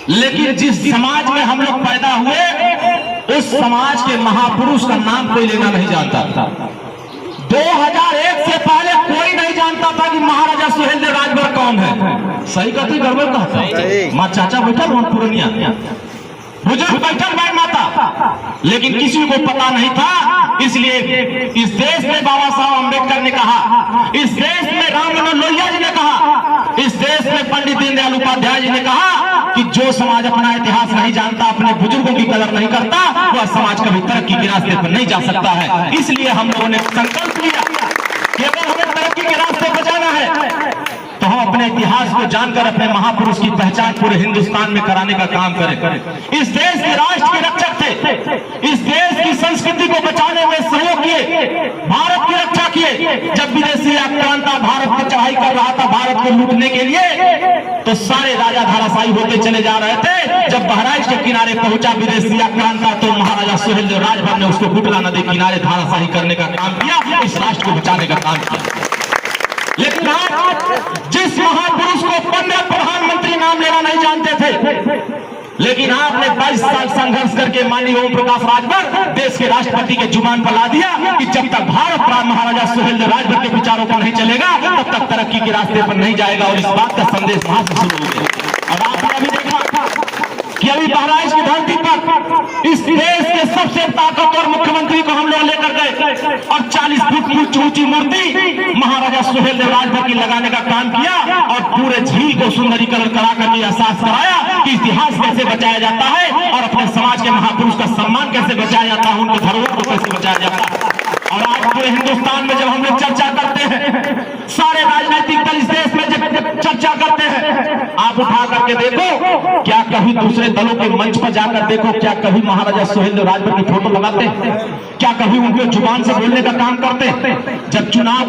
लेकिन जिस समाज में हम लोग पैदा हुए उस समाज के महापुरुष का नाम कोई लेना नहीं जानता था। 2001 से पहले कोई नहीं जानता था कि महाराजा सुहेलदेव राजभर कौन है। सही कहती गड़बड़ कहता माँ चाचा बैठा वहां पूर्णिया बुजुर्ग बैठल भाई माता, लेकिन किसी को पता नहीं था। इसलिए इस देश में बाबा साहब अम्बेडकर ने कहा, इस देश में राम मनोहर लोहिया जी ने कहा, इस देश में पंडित दीनदयाल उपाध्याय जी ने कहा कि जो समाज अपना इतिहास नहीं जानता, अपने बुजुर्गों की कदर नहीं करता, वह समाज कभी तरक्की के रास्ते पर नहीं जा सकता है। इसलिए हम लोगों ने संकल्प लिया कि अगर हमें तरक्की के रास्ते पर जाना है तो हम अपने इतिहास को जानकर अपने महापुरुष की पहचान पूरे हिंदुस्तान में कराने का काम करें। इस देश के राष्ट्र के रक्षक थे, इस देश की संस्कृति को बचाने में सहयोग किए, भारत की रक्षा किए। जब विदेशी आक्रांता भारत पर चढ़ाई कर रहा था भारत को लूटने के लिए, तो सारे राजा धाराशायी होते चले जा रहे थे। जब बहराइच के किनारे पहुंचा विदेशी आक्रांता, तो महाराजा सुहेलदेव राजभर ने उसको गुटला नदी किनारे धाराशायी करने का काम किया, इस राष्ट्र को बचाने का काम किया। लेकिन आज जिस महापुरुष को 15 प्रधानमंत्री नाम लेना नहीं जानते थे, लेकिन आपने 22 साल संघर्ष करके माननीय ओम प्रकाश राजभर देश के राष्ट्रपति के जुबान पर ला दिया कि जब तक भारत महाराजा सुहेलदेव राजभर के विचारों पर नहीं चलेगा तब तक तरक्की के रास्ते पर नहीं जाएगा। और इस बात का संदेश वहां से शुरू हो गया। और आपने अभी देखा कि अभी बहराइच की धरती पर इस देश के सबसे ताकतवर मुख्यमंत्री को हम लोग लेकर गए और 40 फुट ऊंची मूर्ति महाराजा सुहेलदेव राजभर की लगाने का काम किया और पूरे झील को सुंदरीकरण करा करके एहसास कराया कि इतिहास कैसे बचाया जाता है और अपने समाज के महापुरुष का सम्मान कैसे बचाया जाता है, उनके धरोहर को कैसे बचाया जाता है। और आज पूरे हिंदुस्तान में जब हम लोग चर्चा करते हैं, सारे राजनीतिक दल इस देश में जब चर्चा करते हैं, आप उठा करके देखो, क्या कभी दूसरे दलों के मंच पर जाकर देखो, क्या कभी महाराजा सुहेलदेव राजभर की फोटो लगाते हैं? क्या कभी उनके जुबान से बोलने का काम करते हैं? जब चुनाव